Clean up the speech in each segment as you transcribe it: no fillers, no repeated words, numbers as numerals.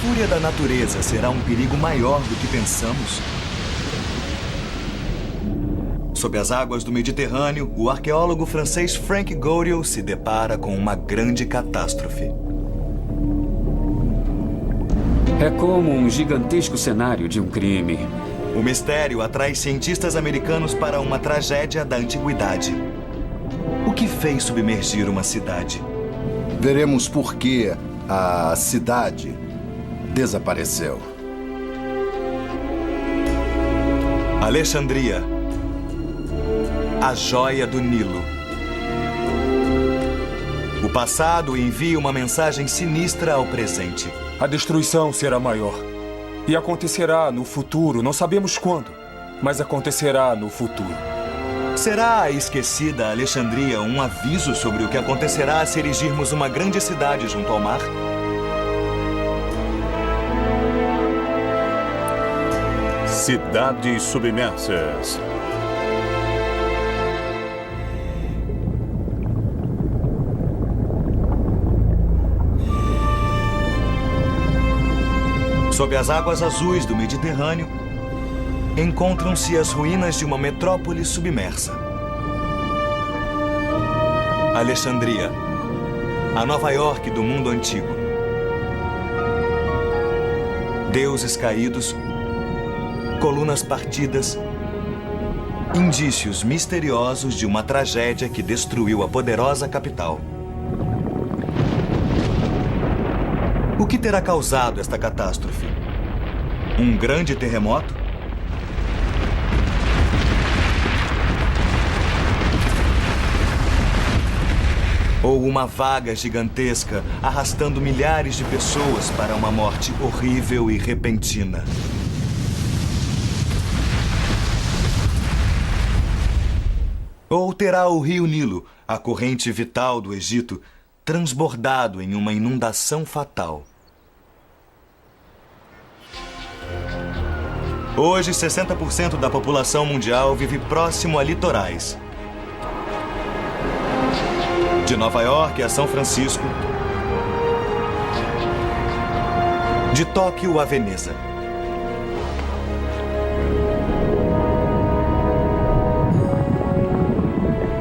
fúria da natureza será um perigo maior do que pensamos? Sob as águas do Mediterrâneo, o arqueólogo francês Frank Goriot se depara com uma grande catástrofe. É como um gigantesco cenário de um crime. O mistério atrai cientistas americanos para uma tragédia da antiguidade. O que fez submergir uma cidade? Veremos por que a cidade desapareceu. Alexandria, a joia do Nilo. O passado envia uma mensagem sinistra ao presente. A destruição será maior. E acontecerá no futuro, não sabemos quando, mas acontecerá no futuro. Será a esquecida Alexandria um aviso sobre o que acontecerá se erigirmos uma grande cidade junto ao mar? Cidades submersas. Sob as águas azuis do Mediterrâneo, encontram-se as ruínas de uma metrópole submersa. Alexandria, a Nova York do mundo antigo. Deuses caídos, colunas partidas, indícios misteriosos de uma tragédia que destruiu a poderosa capital. O que terá causado esta catástrofe? Um grande terremoto? Ou uma vaga gigantesca arrastando milhares de pessoas para uma morte horrível e repentina? Ou terá o rio Nilo, a corrente vital do Egito, transbordado em uma inundação fatal? Hoje, 60% da população mundial vive próximo a litorais. De Nova York a São Francisco, de Tóquio a Veneza.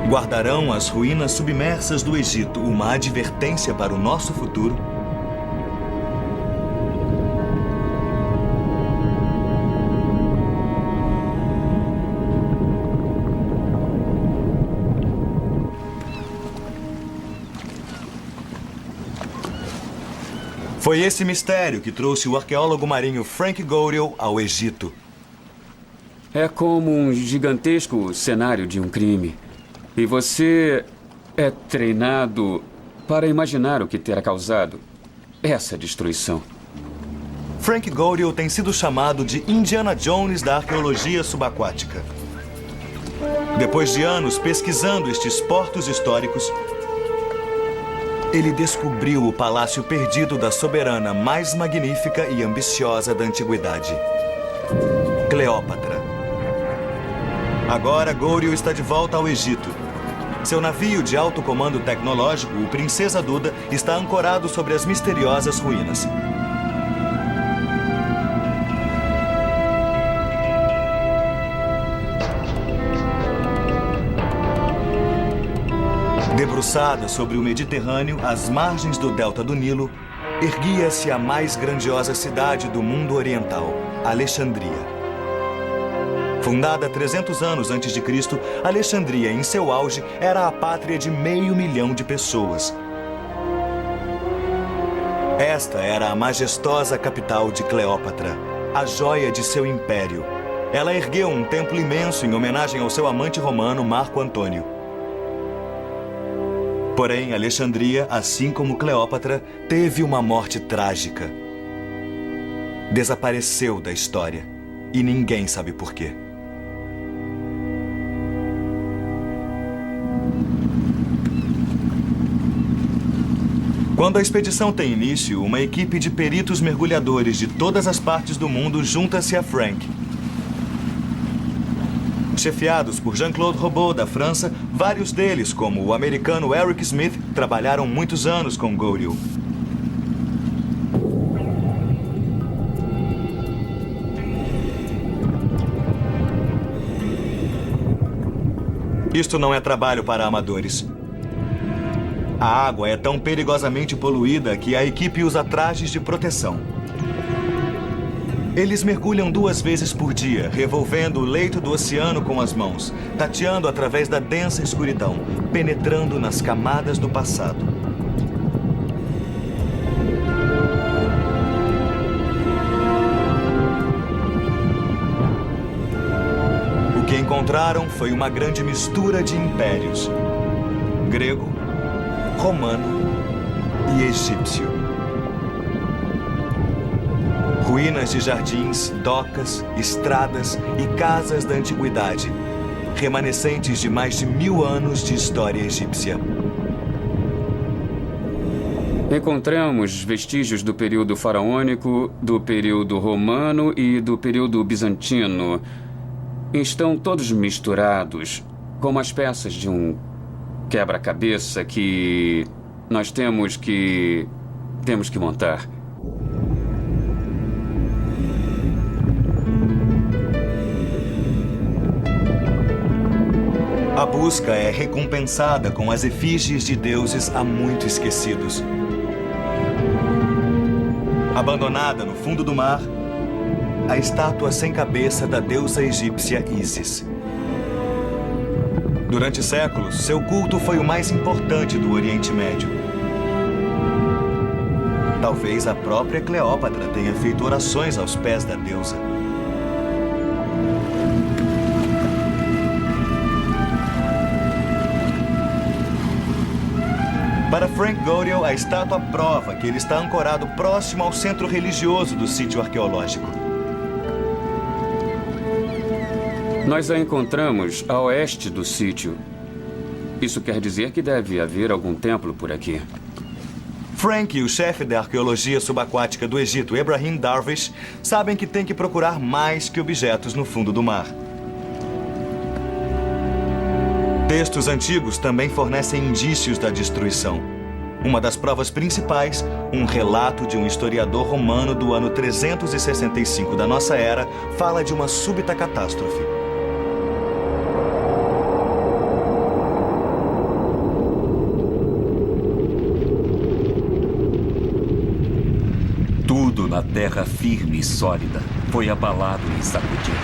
Guardarão as ruínas submersas do Egito uma advertência para o nosso futuro? Foi esse mistério que trouxe o arqueólogo marinho Frank Goriot ao Egito. É como um gigantesco cenário de um crime. E você é treinado para imaginar o que terá causado essa destruição. Frank Goriot tem sido chamado de Indiana Jones da arqueologia subaquática. Depois de anos pesquisando estes portos históricos, ele descobriu o palácio perdido da soberana mais magnífica e ambiciosa da antiguidade, Cleópatra. Agora, Goriot está de volta ao Egito. Seu navio de alto comando tecnológico, o Princesa Duda, está ancorado sobre as misteriosas ruínas. Debruçada sobre o Mediterrâneo, às margens do delta do Nilo, erguia-se a mais grandiosa cidade do mundo oriental, Alexandria. Fundada 300 anos antes de Cristo, Alexandria, em seu auge, era a pátria de 500 mil de pessoas. Esta era a majestosa capital de Cleópatra, a joia de seu império. Ela ergueu um templo imenso em homenagem ao seu amante romano, Marco Antônio. Porém, Alexandria, assim como Cleópatra, teve uma morte trágica. Desapareceu da história e ninguém sabe por quê. Quando a expedição tem início, uma equipe de peritos mergulhadores de todas as partes do mundo junta-se a Frank. Chefiados por Jean-Claude Robot, da França, vários deles, como o americano Eric Smith, trabalharam muitos anos com Goriot. Isto não é trabalho para amadores. A água é tão perigosamente poluída que a equipe usa trajes de proteção. Eles mergulham 2 vezes por dia, revolvendo o leito do oceano com as mãos, tateando através da densa escuridão, penetrando nas camadas do passado. O que encontraram foi uma grande mistura de impérios: grego, romano e egípcio. Ruínas de jardins, docas, estradas e casas da antiguidade, remanescentes de mais de 1000 anos de história egípcia. Encontramos vestígios do período faraônico, do período romano e do período bizantino. Estão todos misturados, como as peças de um quebra-cabeça que nós temos que montar. A busca é recompensada com as efígies de deuses há muito esquecidos. Abandonada no fundo do mar, a estátua sem cabeça da deusa egípcia Ísis. Durante séculos, seu culto foi o mais importante do Oriente Médio. Talvez a própria Cleópatra tenha feito orações aos pés da deusa. Para Frank Godel, a estátua prova que ele está ancorado próximo ao centro religioso do sítio arqueológico. Nós a encontramos a oeste do sítio. Isso quer dizer que deve haver algum templo por aqui. Frank e o chefe da arqueologia subaquática do Egito, Ebrahim Darwish, sabem que tem que procurar mais que objetos no fundo do mar. Textos antigos também fornecem indícios da destruição. Uma das provas principais, um relato de um historiador romano do ano 365 da nossa era, fala de uma súbita catástrofe. Tudo na terra firme e sólida foi abalado e sacudido.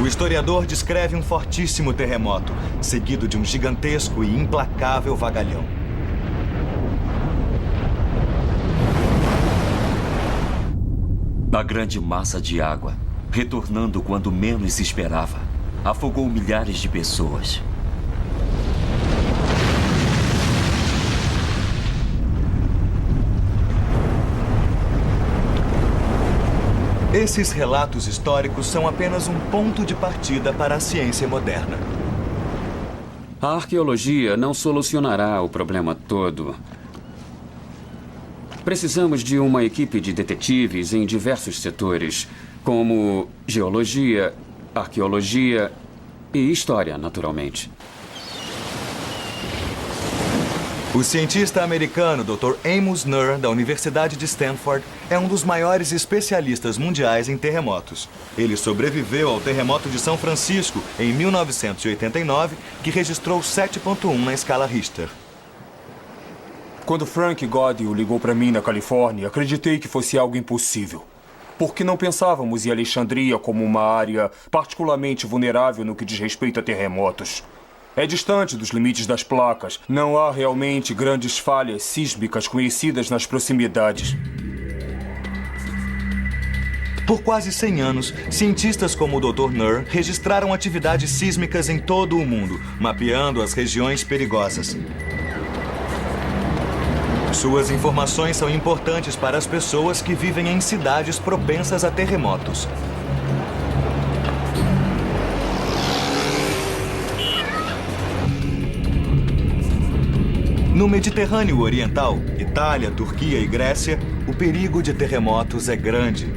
O historiador descreve um fortíssimo terremoto, seguido de um gigantesco e implacável vagalhão. A grande massa de água, retornando quando menos se esperava, afogou milhares de pessoas. Esses relatos históricos são apenas um ponto de partida para a ciência moderna. A arqueologia não solucionará o problema todo. Precisamos de uma equipe de detetives em diversos setores, como geologia, arqueologia e história, naturalmente. O cientista americano Dr. Amos Nuhr, da Universidade de Stanford, é um dos maiores especialistas mundiais em terremotos. Ele sobreviveu ao terremoto de São Francisco em 1989, que registrou 7,1 na escala Richter. Quando Frank Godel ligou para mim na Califórnia, acreditei que fosse algo impossível. Porque não pensávamos em Alexandria como uma área particularmente vulnerável no que diz respeito a terremotos. É distante dos limites das placas. Não há realmente grandes falhas sísmicas conhecidas nas proximidades. Por quase 100 anos, cientistas como o Dr. Nuhr registraram atividades sísmicas em todo o mundo, mapeando as regiões perigosas. Suas informações são importantes para as pessoas que vivem em cidades propensas a terremotos. No Mediterrâneo Oriental, Itália, Turquia e Grécia, o perigo de terremotos é grande.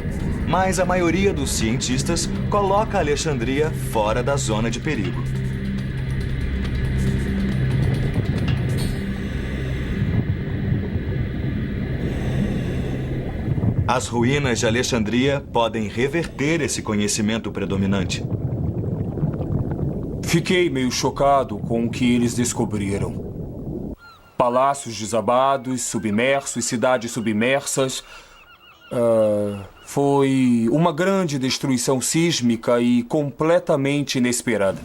Mas a maioria dos cientistas coloca Alexandria fora da zona de perigo. As ruínas de Alexandria podem reverter esse conhecimento predominante. Fiquei meio chocado com o que eles descobriram. Palácios desabados, submersos, cidades submersas. Foi uma grande destruição sísmica e completamente inesperada.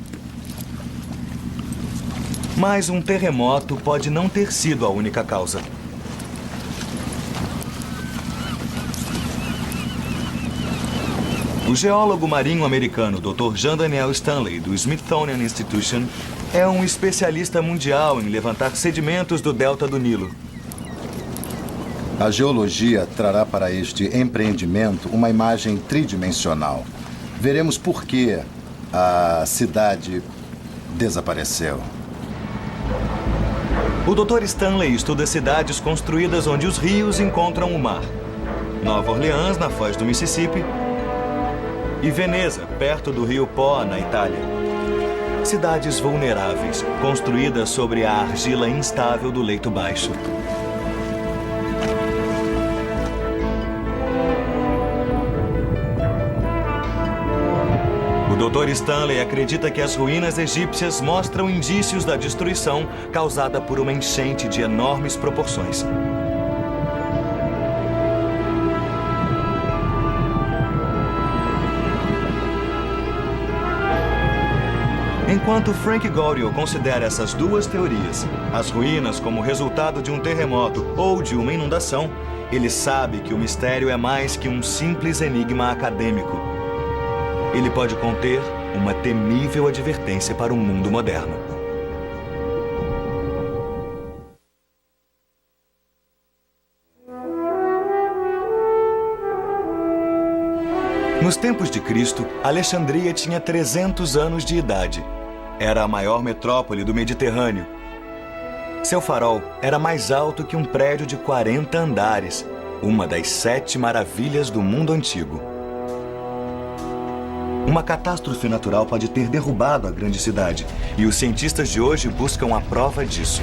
Mas um terremoto pode não ter sido a única causa. O geólogo marinho americano Dr. Jean Daniel Stanley, do Smithsonian Institution, é um especialista mundial em levantar sedimentos do delta do Nilo. A geologia trará para este empreendimento uma imagem tridimensional. Veremos por que a cidade desapareceu. O Dr. Stanley estuda cidades construídas onde os rios encontram o mar. Nova Orleans, na foz do Mississippi, e Veneza, perto do rio Po, na Itália. Cidades vulneráveis, construídas sobre a argila instável do leito baixo. O Dr. Stanley acredita que as ruínas egípcias mostram indícios da destruição causada por uma enchente de enormes proporções. Enquanto Frank Goriel considera essas duas teorias, as ruínas como resultado de um terremoto ou de uma inundação, ele sabe que o mistério é mais que um simples enigma acadêmico. Ele pode conter uma temível advertência para o mundo moderno. Nos tempos de Cristo, Alexandria tinha 300 anos de idade. Era a maior metrópole do Mediterrâneo. Seu farol era mais alto que um prédio de 40 andares, uma das 7 maravilhas do mundo antigo. Uma catástrofe natural pode ter derrubado a grande cidade, e os cientistas de hoje buscam a prova disso.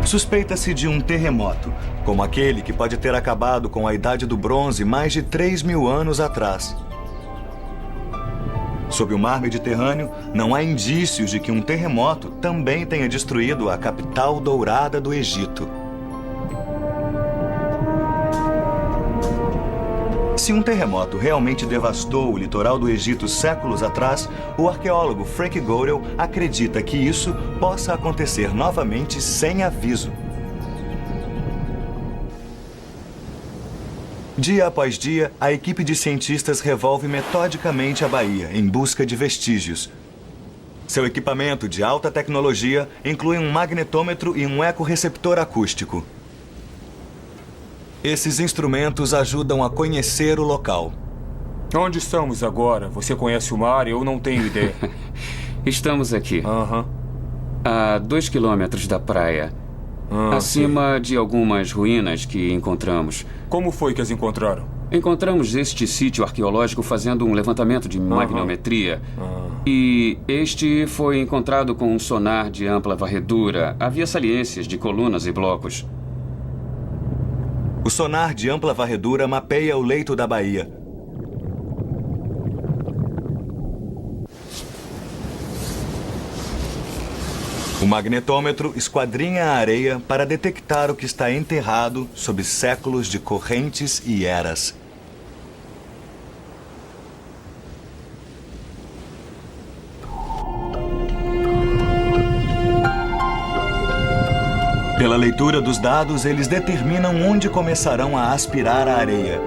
Suspeita-se de um terremoto, como aquele que pode ter acabado com a Idade do Bronze mais de 3.000 anos atrás. Sob o mar Mediterrâneo, não há indícios de que um terremoto também tenha destruído a capital dourada do Egito. Se um terremoto realmente devastou o litoral do Egito séculos atrás, o arqueólogo Frank Goriel acredita que isso possa acontecer novamente sem aviso. Dia após dia, a equipe de cientistas revolve metodicamente a baía em busca de vestígios. Seu equipamento de alta tecnologia inclui um magnetômetro e um ecorreceptor acústico. Esses instrumentos ajudam a conhecer o local. Onde estamos agora? Você conhece o mar? Eu não tenho ideia. Estamos aqui, a 2 quilômetros da praia, acima de algumas ruínas que encontramos. Como foi que as encontraram? Encontramos este sítio arqueológico fazendo um levantamento de magnetometria. E este foi encontrado com um sonar de ampla varredura. Havia saliências de colunas e blocos. O sonar de ampla varredura mapeia o leito da baía. O magnetômetro esquadrinha a areia para detectar o que está enterrado sob séculos de correntes e eras. Pela leitura dos dados, eles determinam onde começarão a aspirar a areia.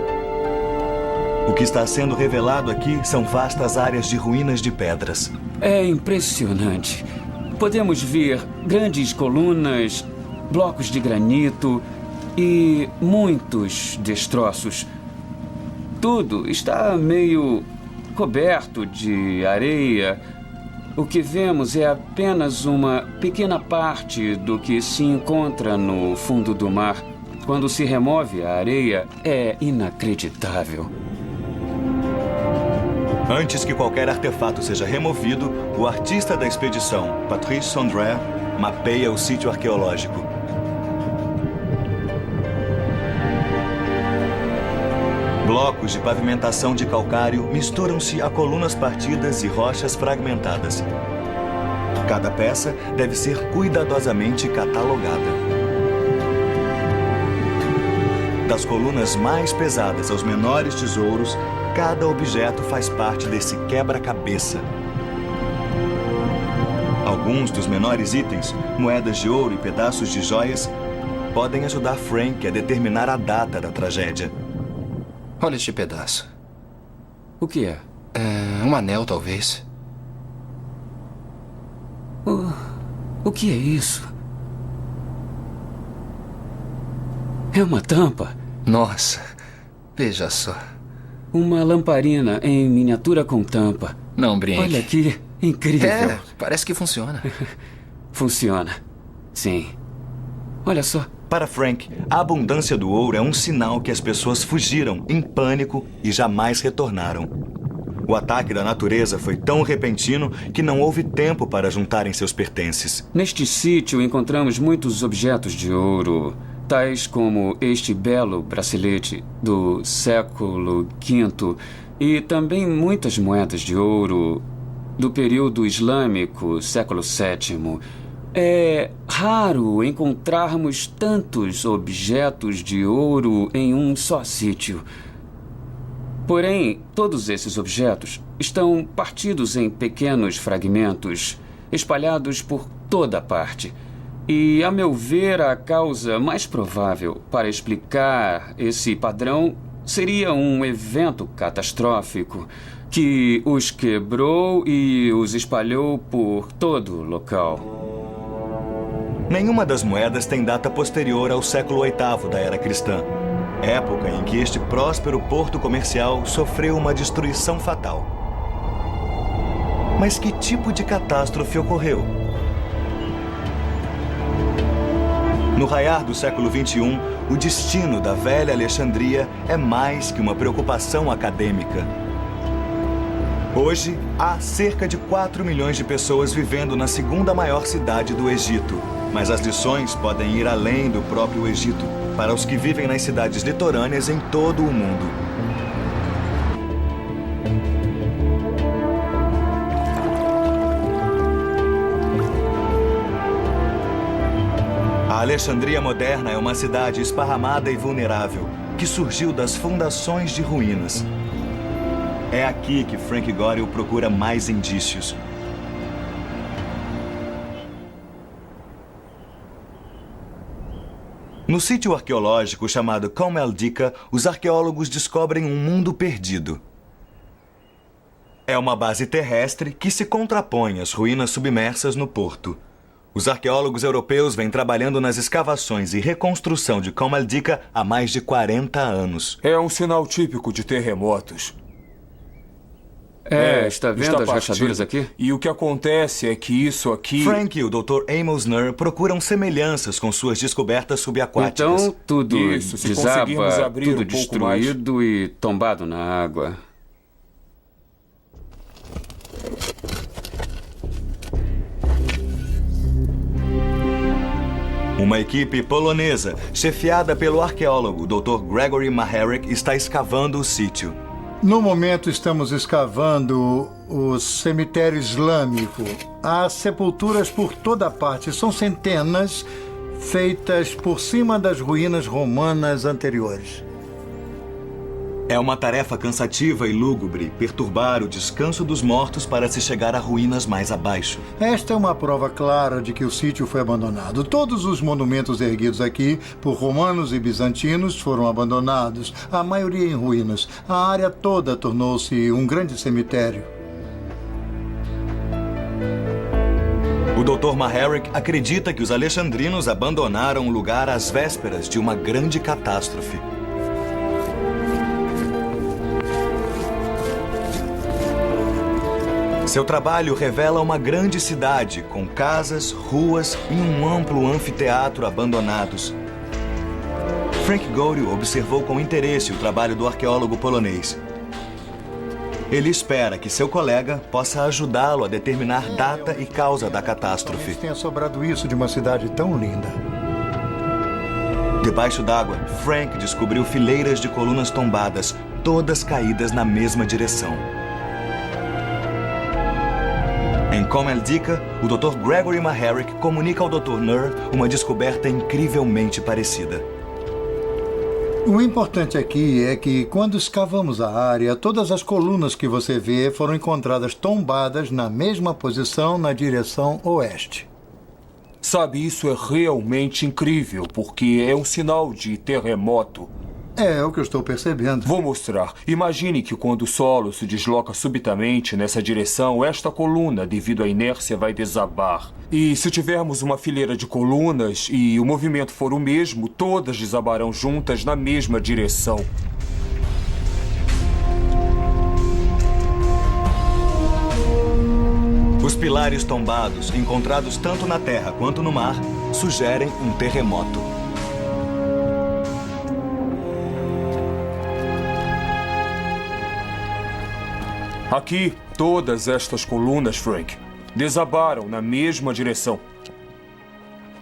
O que está sendo revelado aqui são vastas áreas de ruínas de pedras. É impressionante. Podemos ver grandes colunas, blocos de granito e muitos destroços. Tudo está meio coberto de areia. O que vemos é apenas uma pequena parte do que se encontra no fundo do mar. Quando se remove a areia, é inacreditável. Antes que qualquer artefato seja removido, o artista da expedição, Patrice Sondre, mapeia o sítio arqueológico. Blocos de pavimentação de calcário misturam-se a colunas partidas e rochas fragmentadas. Cada peça deve ser cuidadosamente catalogada. Das colunas mais pesadas aos menores tesouros, cada objeto faz parte desse quebra-cabeça. Alguns dos menores itens, moedas de ouro e pedaços de joias, podem ajudar Frank a determinar a data da tragédia. Olha este pedaço. O que é? É um anel, talvez. O que é isso? É uma tampa. Nossa, veja só. Uma lamparina em miniatura com tampa. Não brinque. Olha aqui, incrível. É, parece que funciona. Funciona. Sim. Olha só. Para Frank, a abundância do ouro é um sinal que as pessoas fugiram em pânico e jamais retornaram. O ataque da natureza foi tão repentino que não houve tempo para juntarem seus pertences. Neste sítio encontramos muitos objetos de ouro, tais como este belo bracelete do século V e também muitas moedas de ouro do período islâmico, século VII. É raro encontrarmos tantos objetos de ouro em um só sítio. Porém, todos esses objetos estão partidos em pequenos fragmentos, espalhados por toda parte. E, a meu ver, a causa mais provável para explicar esse padrão seria um evento catastrófico que os quebrou e os espalhou por todo o local. Nenhuma das moedas tem data posterior ao século VIII da era cristã, época em que este próspero porto comercial sofreu uma destruição fatal. Mas que tipo de catástrofe ocorreu? No raiar do século XXI, o destino da velha Alexandria é mais que uma preocupação acadêmica. Hoje, há cerca de 4 milhões de pessoas vivendo na segunda maior cidade do Egito. Mas as lições podem ir além do próprio Egito, para os que vivem nas cidades litorâneas em todo o mundo. A Alexandria moderna é uma cidade esparramada e vulnerável, que surgiu das fundações de ruínas. É aqui que Frank Gorill procura mais indícios. No sítio arqueológico chamado Kom El Dika, os arqueólogos descobrem um mundo perdido. É uma base terrestre que se contrapõe às ruínas submersas no porto. Os arqueólogos europeus vêm trabalhando nas escavações e reconstrução de Kom El Dika há mais de 40 anos. É um sinal típico de terremotos. Está vendo as rachaduras aqui? E o que acontece é que isso aqui... Frank e o Dr. Amos Nurr procuram semelhanças com suas descobertas subaquáticas. Então, tudo Isso, se conseguirmos desaba, abrir tudo um pouco mais. destruído e tombado na água. Uma equipe polonesa, chefiada pelo arqueólogo Dr. Gregory Maharek, está escavando o sítio. No momento, estamos escavando o cemitério islâmico. Há sepulturas por toda parte. São centenas, feitas por cima das ruínas romanas anteriores. É uma tarefa cansativa e lúgubre perturbar o descanso dos mortos para se chegar a ruínas mais abaixo. Esta é uma prova clara de que o sítio foi abandonado. Todos os monumentos erguidos aqui por romanos e bizantinos foram abandonados, a maioria em ruínas. A área toda tornou-se um grande cemitério. O Dr. Maharek acredita que os alexandrinos abandonaram o lugar às vésperas de uma grande catástrofe. Seu trabalho revela uma grande cidade com casas, ruas e um amplo anfiteatro abandonados. Frank Gorill observou com interesse o trabalho do arqueólogo polonês. Ele espera que seu colega possa ajudá-lo a determinar data e causa da catástrofe. Tenha sobrado isso de uma cidade tão linda. Debaixo d'água, Frank descobriu fileiras de colunas tombadas, todas caídas na mesma direção. Em Comeldica, o Dr. Gregory Maharrick comunica ao Dr. Nur uma descoberta incrivelmente parecida. O importante aqui é que, quando escavamos a área, todas as colunas que você vê foram encontradas tombadas na mesma posição na direção oeste. Sabe, isso é realmente incrível, porque é um sinal de terremoto. É o que eu estou percebendo. Vou mostrar. Imagine que quando o solo se desloca subitamente nessa direção, esta coluna, devido à inércia, vai desabar. E se tivermos uma fileira de colunas e o movimento for o mesmo, todas desabarão juntas na mesma direção. Os pilares tombados, encontrados tanto na terra quanto no mar, sugerem um terremoto. Aqui, todas estas colunas, Frank, desabaram na mesma direção.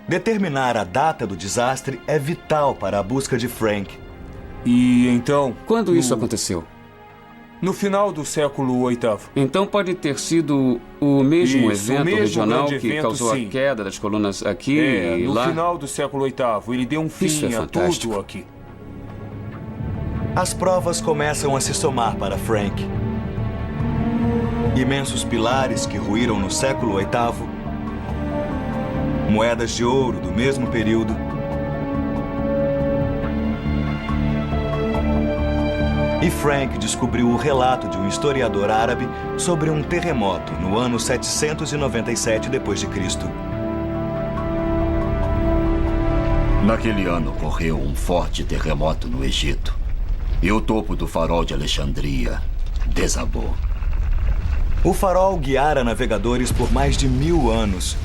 Determinar a data do desastre é vital para a busca de Frank. E então... Quando isso aconteceu? No final do século VIII. Então pode ter sido o mesmo Isso, o evento mesmo regional grande que evento, causou sim. a queda das colunas aqui e No lá? final do século VIII, ele deu um Isso é fim a fantástico. tudo aqui. As provas começam a se somar para Frank. Imensos pilares que ruíram no século VIII, moedas de ouro do mesmo período, e Frank descobriu o relato de um historiador árabe sobre um terremoto no ano 797 d.C. Naquele ano ocorreu um forte terremoto no Egito. E o topo do farol de Alexandria desabou. O farol guiara navegadores por mais de 1000 anos.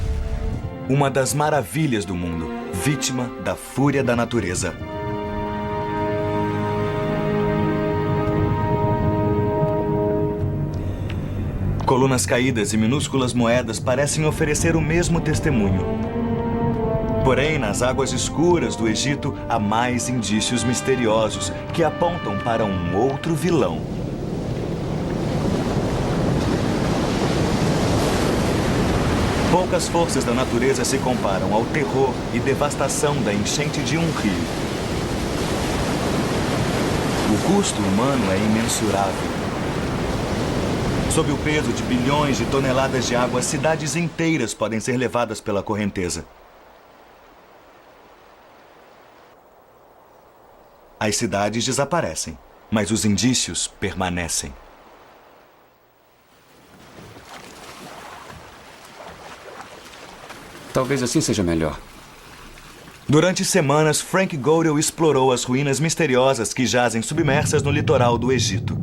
Uma das maravilhas do mundo, vítima da fúria da natureza. Colunas caídas e minúsculas moedas parecem oferecer o mesmo testemunho. Porém, nas águas escuras do Egito, há mais indícios misteriosos que apontam para um outro vilão. Poucas forças da natureza se comparam ao terror e devastação da enchente de um rio. O custo humano é imensurável. Sob o peso de bilhões de toneladas de água, cidades inteiras podem ser levadas pela correnteza. As cidades desaparecem, mas os indícios permanecem. Talvez assim seja melhor. Durante semanas, Frank Godel explorou as ruínas misteriosas que jazem submersas no litoral do Egito.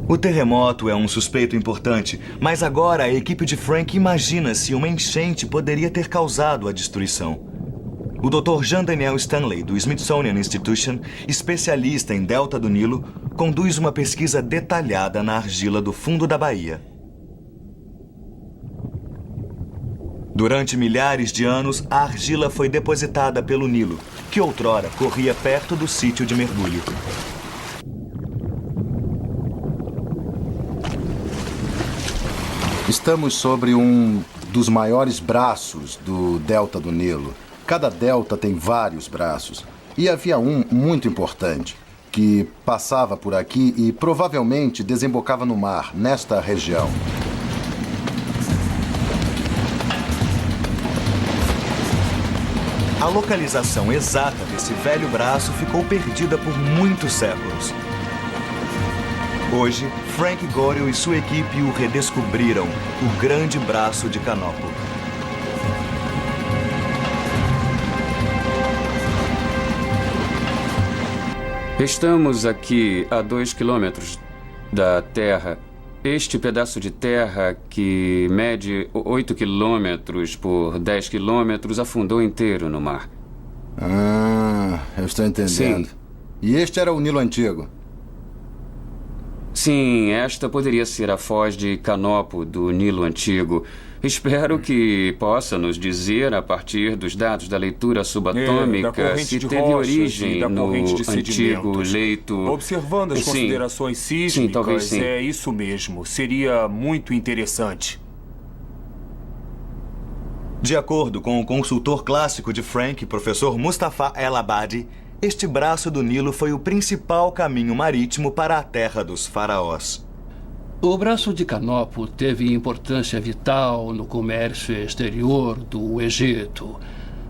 O terremoto é um suspeito importante, mas agora a equipe de Frank imagina se uma enchente poderia ter causado a destruição. O Dr. Jean Daniel Stanley, do Smithsonian Institution, especialista em Delta do Nilo, conduz uma pesquisa detalhada na argila do fundo da baía. Durante milhares de anos, a argila foi depositada pelo Nilo, que outrora corria perto do sítio de mergulho. Estamos sobre um dos maiores braços do Delta do Nilo. Cada delta tem vários braços. E havia um muito importante, que passava por aqui e provavelmente desembocava no mar, nesta região. A localização exata desse velho braço ficou perdida por muitos séculos. Hoje, Frank Godel e sua equipe o redescobriram, o Grande Braço de Canopo. Estamos aqui a 2 quilômetros da Terra. Este pedaço de terra, que mede 8 quilômetros por 10 quilômetros, afundou inteiro no mar. Ah, eu estou entendendo. Sim. E este era o Nilo Antigo? Sim, esta poderia ser a foz de Canopo do Nilo Antigo. Espero que possa nos dizer, a partir dos dados da leitura da subatômica, corrente se de teve rochas origem e da no corrente de antigo sedimentos. leito... Observando as Sim. considerações Sim, sísmicas, talvez sim. é isso mesmo. Seria muito interessante. De acordo com o consultor clássico de Frank, professor Mustafa El-Abadi, este braço do Nilo foi o principal caminho marítimo para a terra dos faraós. O braço de Canopo teve importância vital no comércio exterior do Egito.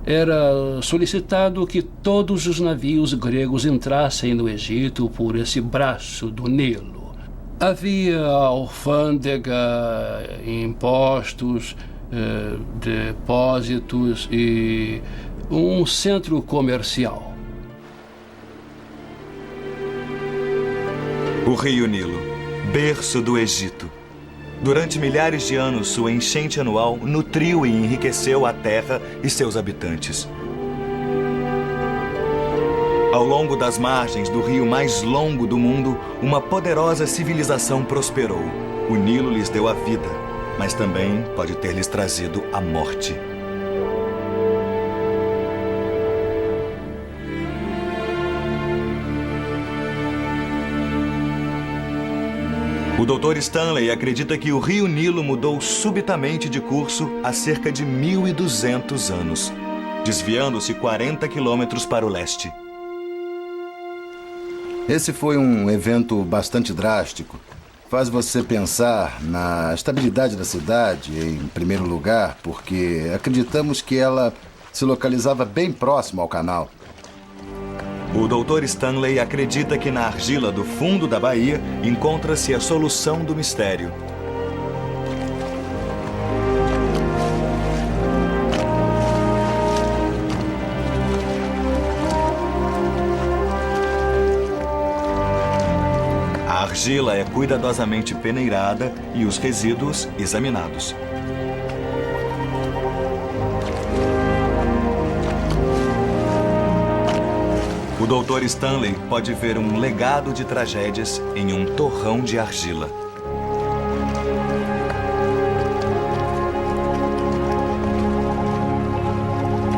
Era solicitado que todos os navios gregos entrassem no Egito por esse braço do Nilo. Havia alfândega, impostos, depósitos e um centro comercial. O Rio Nilo, berço do Egito. Durante milhares de anos, sua enchente anual nutriu e enriqueceu a terra e seus habitantes. Ao longo das margens do rio mais longo do mundo, uma poderosa civilização prosperou. O Nilo lhes deu a vida, mas também pode ter lhes trazido a morte. O Dr. Stanley acredita que o rio Nilo mudou subitamente de curso há cerca de 1.200 anos, desviando-se 40 quilômetros para o leste. Esse foi um evento bastante drástico. Faz você pensar na estabilidade da cidade, em primeiro lugar, porque acreditamos que ela se localizava bem próximo ao canal. O Dr. Stanley acredita que na argila do fundo da baía encontra-se a solução do mistério. A argila é cuidadosamente peneirada e os resíduos examinados. O Dr. Stanley pode ver um legado de tragédias em um torrão de argila.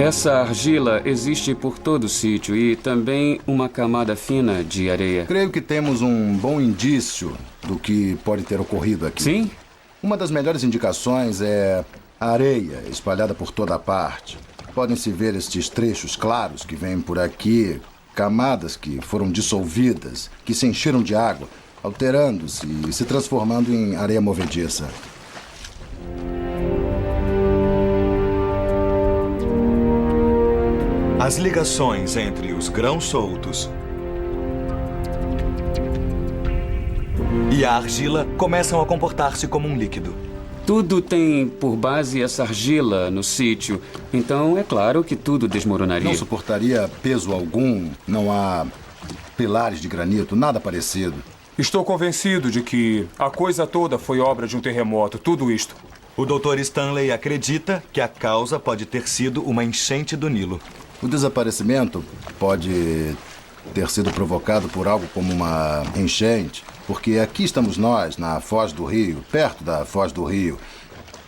Essa argila existe por todo o sítio e também uma camada fina de areia. Creio que temos um bom indício do que pode ter ocorrido aqui. Sim? Uma das melhores indicações é a areia espalhada por toda a parte. Podem-se ver estes trechos claros que vêm por aqui, camadas que foram dissolvidas, que se encheram de água, alterando-se e se transformando em areia movediça. As ligações entre os grãos soltos e a argila começam a comportar-se como um líquido. Tudo tem por base essa argila no sítio, então é claro que tudo desmoronaria. Não suportaria peso algum, não há pilares de granito, nada parecido. Estou convencido de que a coisa toda foi obra de um terremoto, tudo isto. O Dr. Stanley acredita que a causa pode ter sido uma enchente do Nilo. O desaparecimento pode ter sido provocado por algo como uma enchente, porque aqui estamos nós, na Foz do Rio, perto da Foz do Rio.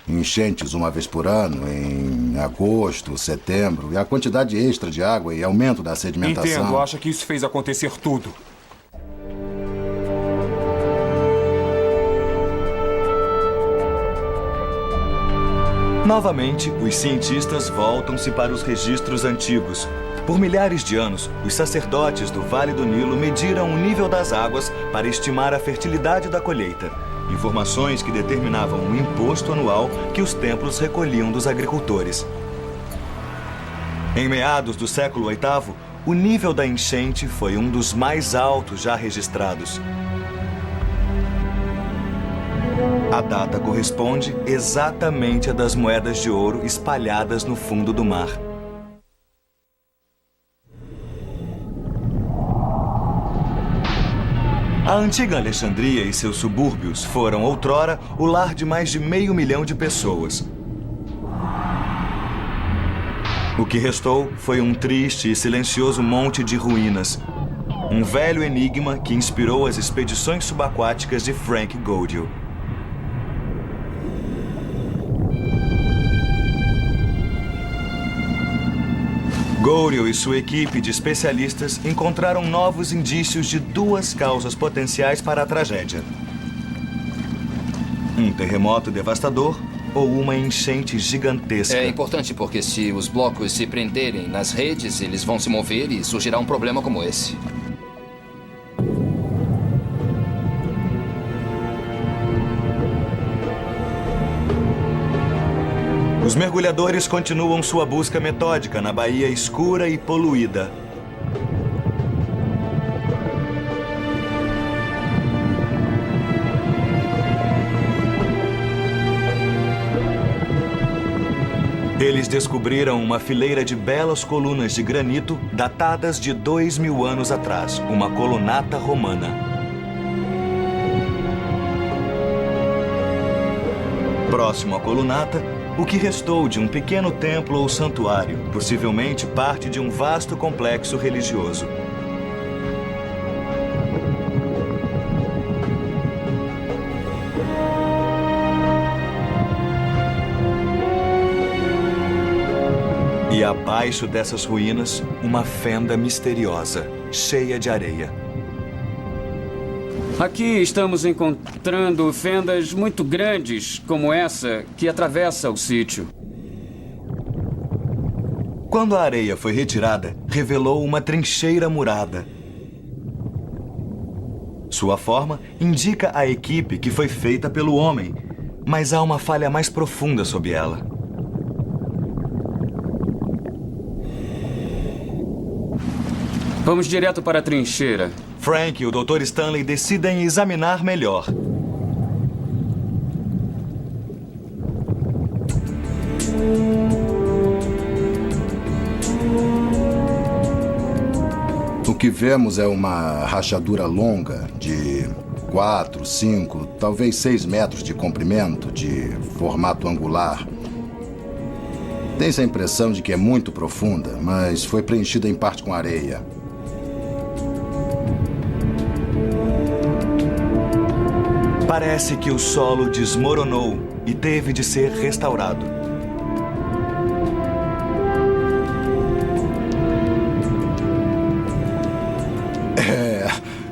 Enchentes uma vez por ano, em agosto, setembro, e a quantidade extra de água e aumento da sedimentação. Entendo, acha que isso fez acontecer tudo. Novamente, os cientistas voltam-se para os registros antigos. Por milhares de anos, os sacerdotes do Vale do Nilo mediram o nível das águas para estimar a fertilidade da colheita. Informações que determinavam o imposto anual que os templos recolhiam dos agricultores. Em meados do século VIII, o nível da enchente foi um dos mais altos já registrados. A data corresponde exatamente à das moedas de ouro espalhadas no fundo do mar. A antiga Alexandria e seus subúrbios foram, outrora, o lar de mais de 500 mil de pessoas. O que restou foi um triste e silencioso monte de ruínas. Um velho enigma que inspirou as expedições subaquáticas de Frank Godiel. Godiel e sua equipe de especialistas encontraram novos indícios de duas causas potenciais para a tragédia: um terremoto devastador ou uma enchente gigantesca. É importante porque se os blocos se prenderem nas redes, eles vão se mover e surgirá um problema como esse. Os mergulhadores continuam sua busca metódica na baía escura e poluída. Eles descobriram uma fileira de belas colunas de granito datadas de 2000 anos atrás, uma colunata romana. Próximo à colunata, o que restou de um pequeno templo ou santuário, possivelmente parte de um vasto complexo religioso. E abaixo dessas ruínas, uma fenda misteriosa, cheia de areia. Aqui estamos encontrando fendas muito grandes, como essa, que atravessa o sítio. Quando a areia foi retirada, revelou uma trincheira murada. Sua forma indica a equipe que foi feita pelo homem, mas há uma falha mais profunda sob ela. Vamos direto para a trincheira. Frank e o Dr. Stanley decidem examinar melhor. O que vemos é uma rachadura longa de 4, 5, talvez 6 metros de comprimento, de formato angular. Tem-se a impressão de que é muito profunda, mas foi preenchida em parte com areia. Parece que o solo desmoronou e teve de ser restaurado.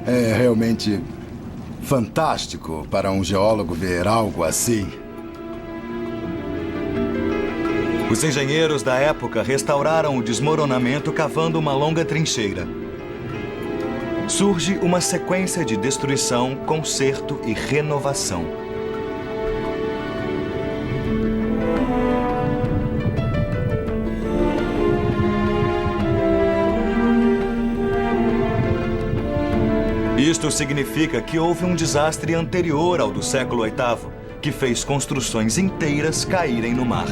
É realmente fantástico para um geólogo ver algo assim. Os engenheiros da época restauraram o desmoronamento cavando uma longa trincheira. Surge uma sequência de destruição, conserto e renovação. Isto significa que houve um desastre anterior ao do século VIII, que fez construções inteiras caírem no mar.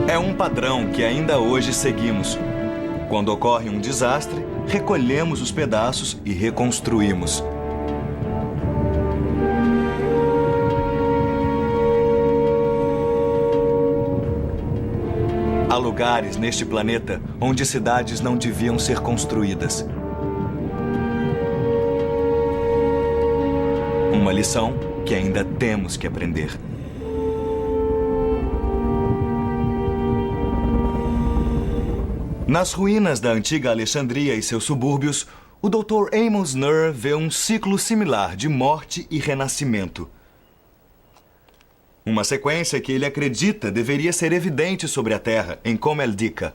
É um padrão que ainda hoje seguimos. Quando ocorre um desastre, recolhemos os pedaços e reconstruímos. Há lugares neste planeta onde cidades não deviam ser construídas. Uma lição que ainda temos que aprender. Nas ruínas da antiga Alexandria e seus subúrbios, o Dr. Amos Nur vê um ciclo similar de morte e renascimento. Uma sequência que ele acredita deveria ser evidente sobre a Terra, em Comeldica.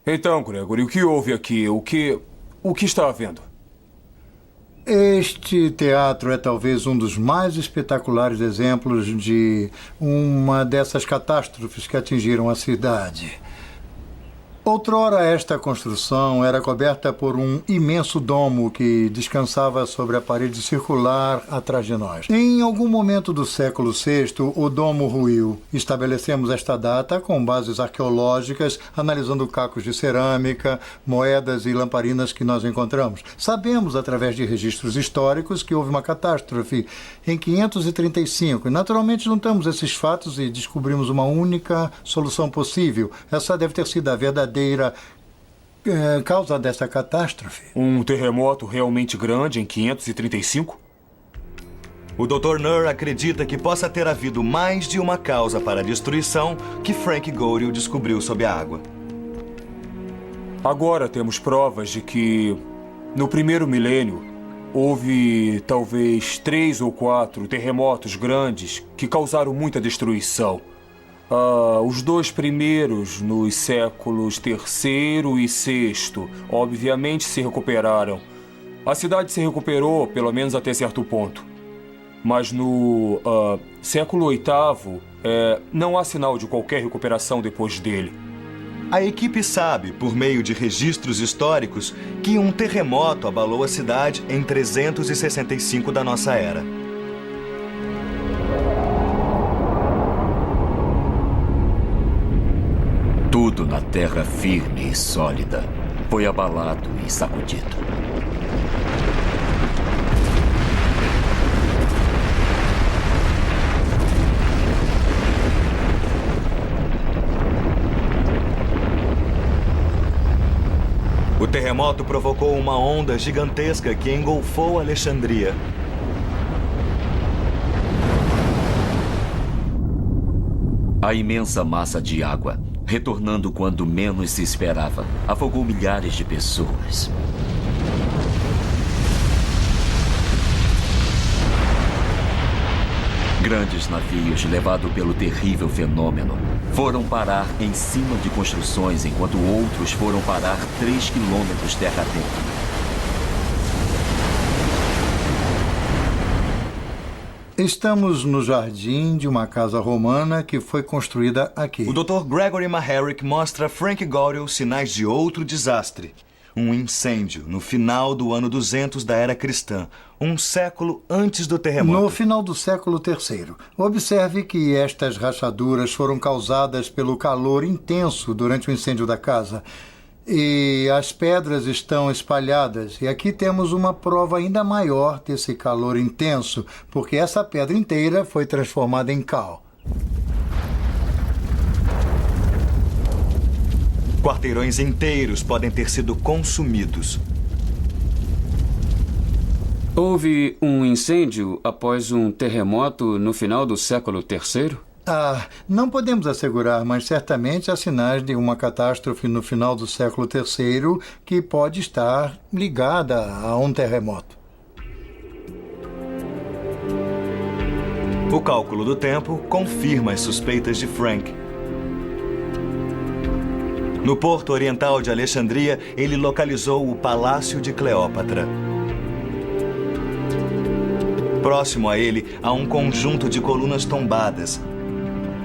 Então, Gregory, o que houve aqui? O que está havendo? Este teatro é talvez um dos mais espetaculares exemplos de uma dessas catástrofes que atingiram a cidade. Outrora, esta construção era coberta por um imenso domo que descansava sobre a parede circular atrás de nós. Em algum momento do século VI, o domo ruiu. Estabelecemos esta data com bases arqueológicas, analisando cacos de cerâmica, moedas e lamparinas que nós encontramos. Sabemos, através de registros históricos, que houve uma catástrofe em 535. E, naturalmente, juntamos esses fatos e descobrimos uma única solução possível. Essa deve ter sido a verdadeira causa dessa catástrofe. Um terremoto realmente grande em 535? O Dr. Nur acredita que possa ter havido mais de uma causa para a destruição que Frank Godel descobriu sob a água. Agora temos provas de que, no primeiro milênio, houve talvez 3 ou 4 terremotos grandes que causaram muita destruição. Os 2 primeiros, nos séculos III e VI, obviamente se recuperaram. A cidade se recuperou, pelo menos até certo ponto. Mas no século VIII, não há sinal de qualquer recuperação depois dele. A equipe sabe, por meio de registros históricos, que um terremoto abalou a cidade em 365 da nossa era. Tudo na terra firme e sólida foi abalado e sacudido. O terremoto provocou uma onda gigantesca que engolfou Alexandria. A imensa massa de água, retornando quando menos se esperava, afogou milhares de pessoas. Grandes navios, levados pelo terrível fenômeno, foram parar em cima de construções, enquanto outros foram parar 3 quilômetros terra dentro. Estamos no jardim de uma casa romana que foi construída aqui. O Dr. Gregory Maharic mostra a Frank Godel sinais de outro desastre. Um incêndio no final do ano 200 da era cristã, um século antes do terremoto. No final do século III. Observe que estas rachaduras foram causadas pelo calor intenso durante o incêndio da casa. E as pedras estão espalhadas. E aqui temos uma prova ainda maior desse calor intenso, porque essa pedra inteira foi transformada em cal. Quarteirões inteiros podem ter sido consumidos. Houve um incêndio após um terremoto no final do século III? Não podemos assegurar, mas certamente há sinais de uma catástrofe no final do século III que pode estar ligada a um terremoto. O cálculo do tempo confirma as suspeitas de Frank. No porto oriental de Alexandria, ele localizou o Palácio de Cleópatra. Próximo a ele, há um conjunto de colunas tombadas.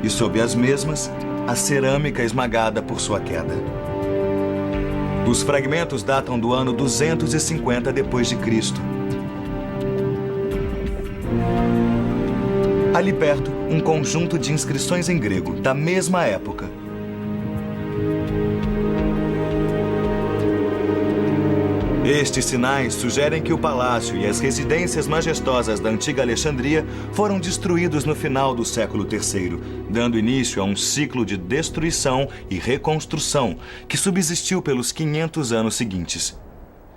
E sob as mesmas, a cerâmica esmagada por sua queda. Os fragmentos datam do ano 250 depois de Cristo. Ali perto, um conjunto de inscrições em grego, da mesma época. Estes sinais sugerem que o palácio e as residências majestosas da antiga Alexandria foram destruídos no final do século III, dando início a um ciclo de destruição e reconstrução que subsistiu pelos 500 anos seguintes.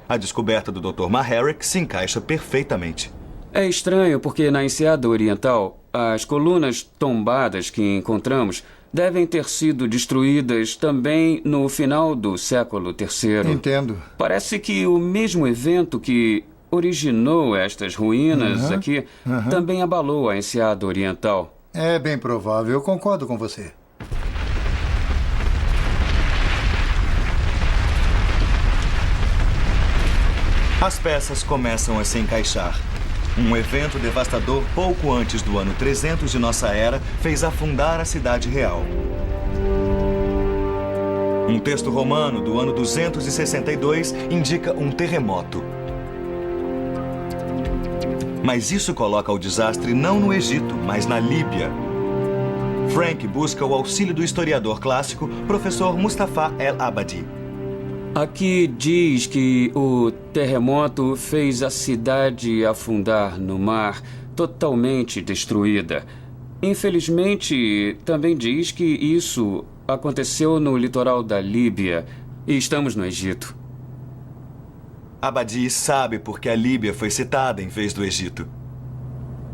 A descoberta do Dr. Maharic se encaixa perfeitamente. É estranho porque na Enseada Oriental, as colunas tombadas que encontramos devem ter sido destruídas também no final do século III. Entendo. Parece que o mesmo evento que originou estas ruínas aqui também abalou a Enseada Oriental. É bem provável, eu concordo com você. As peças começam a se encaixar. Um evento devastador pouco antes do ano 300 de nossa era fez afundar a cidade real. Um texto romano do ano 262 indica um terremoto. Mas isso coloca o desastre não no Egito, mas na Líbia. Frank busca o auxílio do historiador clássico, professor Mustafa El-Abadi. Aqui diz que o terremoto fez a cidade afundar no mar, totalmente destruída. Infelizmente, também diz que isso aconteceu no litoral da Líbia e estamos no Egito. Abadi sabe por que a Líbia foi citada em vez do Egito.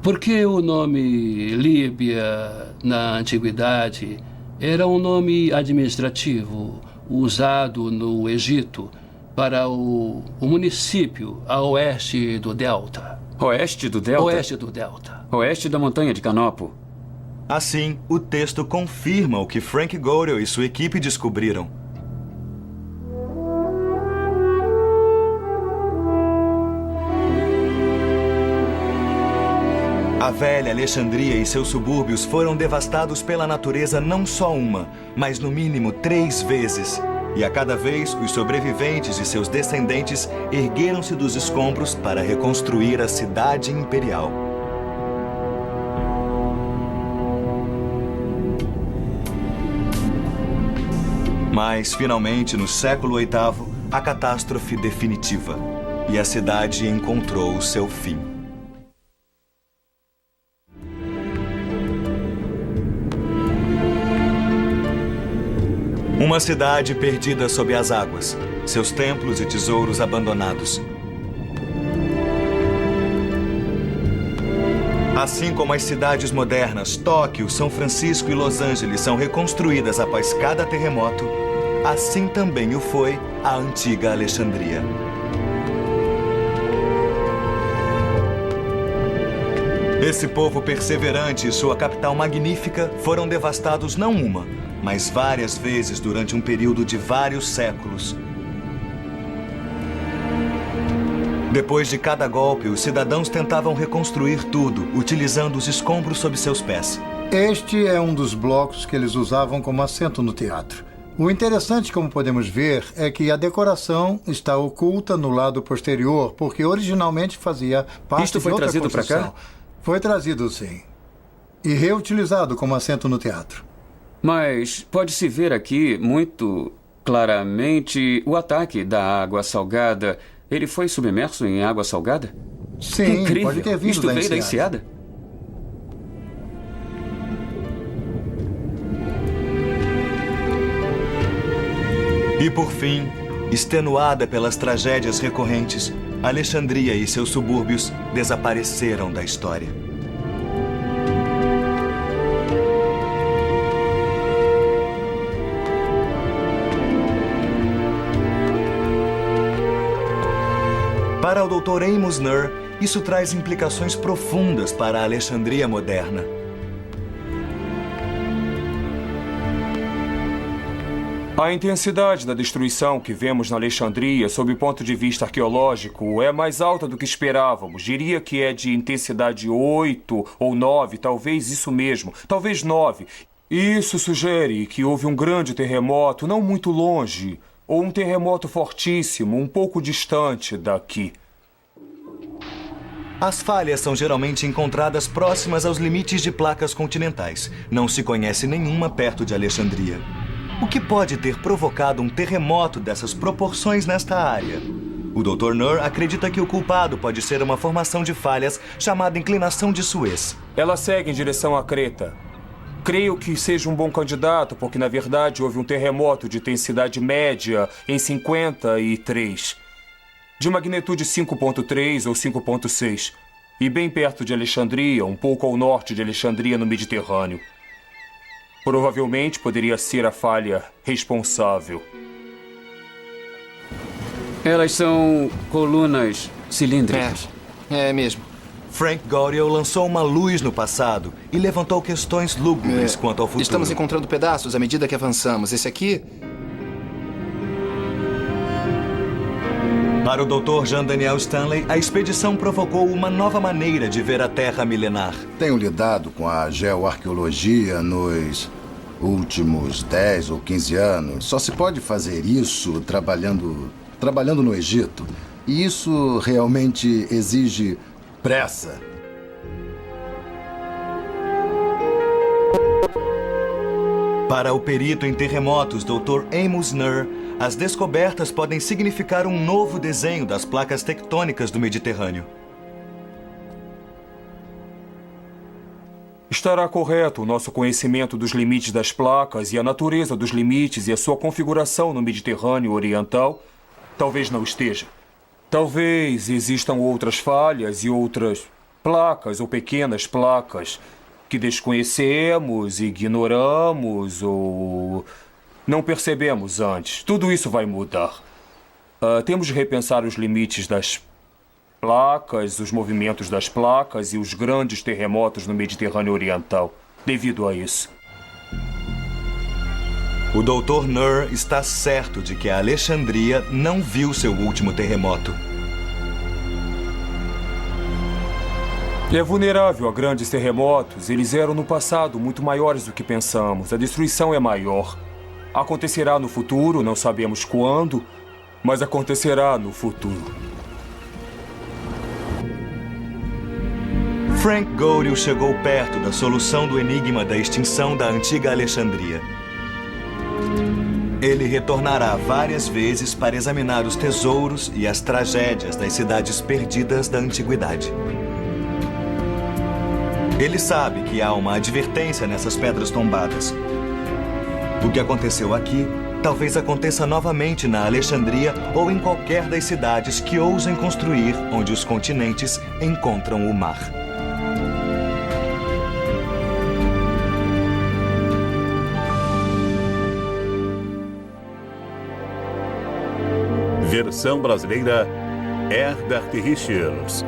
Porque o nome Líbia, na antiguidade, era um nome administrativo usado no Egito para o município a oeste do Delta. Oeste do Delta? Oeste do Delta. Oeste da montanha de Canopo. Assim, o texto confirma o que Frank Godel e sua equipe descobriram. A velha Alexandria e seus subúrbios foram devastados pela natureza não só uma, mas no mínimo 3 vezes. E a cada vez, os sobreviventes e seus descendentes ergueram-se dos escombros para reconstruir a cidade imperial. Mas, finalmente, no século VIII, a catástrofe definitiva. E a cidade encontrou o seu fim. Uma cidade perdida sob as águas, seus templos e tesouros abandonados. Assim como as cidades modernas, Tóquio, São Francisco e Los Angeles são reconstruídas após cada terremoto, assim também o foi a antiga Alexandria. Esse povo perseverante e sua capital magnífica foram devastados não uma, mas várias vezes durante um período de vários séculos. Depois de cada golpe, os cidadãos tentavam reconstruir tudo, utilizando os escombros sob seus pés. Este é um dos blocos que eles usavam como assento no teatro. O interessante, como podemos ver, é que a decoração está oculta no lado posterior, porque originalmente fazia parte Isto foi de outra trazido para construção. cá? Foi trazido, sim. E reutilizado como assento no teatro. Mas pode-se ver aqui muito claramente o ataque da água salgada. Ele foi submerso em água salgada? Sim, Incrível. pode ter vindo Isto da veio da enseada. enseada? E por fim, extenuada pelas tragédias recorrentes, Alexandria e seus subúrbios desapareceram da história. Para o Dr. Amos Nur, isso traz implicações profundas para a Alexandria moderna. A intensidade da destruição que vemos na Alexandria, sob o ponto de vista arqueológico, é mais alta do que esperávamos. Diria que é de intensidade 8 ou 9, talvez isso mesmo, talvez 9. Isso sugere que houve um grande terremoto não muito longe, ou um terremoto fortíssimo, um pouco distante daqui. As falhas são geralmente encontradas próximas aos limites de placas continentais. Não se conhece nenhuma perto de Alexandria. O que pode ter provocado um terremoto dessas proporções nesta área? O Dr. Nur acredita que o culpado pode ser uma formação de falhas chamada inclinação de Suez. Ela segue em direção à Creta. Creio que seja um bom candidato, porque na verdade houve um terremoto de intensidade média em 53, de magnitude 5.3 ou 5.6, e bem perto de Alexandria, um pouco ao norte de Alexandria, no Mediterrâneo. Provavelmente poderia ser a falha responsável. Elas são colunas cilíndricas. É mesmo. Frank Godel lançou uma luz no passado e levantou questões lúgubres quanto ao futuro. Estamos encontrando pedaços à medida que avançamos. Esse aqui... Para o Dr. Jean Daniel Stanley, a expedição provocou uma nova maneira de ver a Terra milenar. Tenho lidado com a geoarqueologia nos últimos 10 ou 15 anos. Só se pode fazer isso trabalhando no Egito. E isso realmente exige pressa. Para o perito em terremotos Dr. Amos Nur, as descobertas podem significar um novo desenho das placas tectônicas do Mediterrâneo. Estará correto o nosso conhecimento dos limites das placas e a natureza dos limites e a sua configuração no Mediterrâneo Oriental? Talvez não esteja. Talvez existam outras falhas e outras placas ou pequenas placas que desconhecemos, ignoramos ou não percebemos antes. Tudo isso vai mudar. Temos de repensar os limites das placas, os movimentos das placas e os grandes terremotos no Mediterrâneo Oriental, devido a isso. O Dr. Nur está certo de que a Alexandria não viu seu último terremoto. É vulnerável a grandes terremotos. Eles eram no passado muito maiores do que pensamos. A destruição é maior. Acontecerá no futuro, não sabemos quando, mas acontecerá no futuro. Frank Gouriel chegou perto da solução do enigma da extinção da antiga Alexandria. Ele retornará várias vezes para examinar os tesouros e as tragédias das cidades perdidas da antiguidade. Ele sabe que há uma advertência nessas pedras tombadas. O que aconteceu aqui talvez aconteça novamente na Alexandria ou em qualquer das cidades que ousem construir onde os continentes encontram o mar. Versão brasileira, Herbert Richards.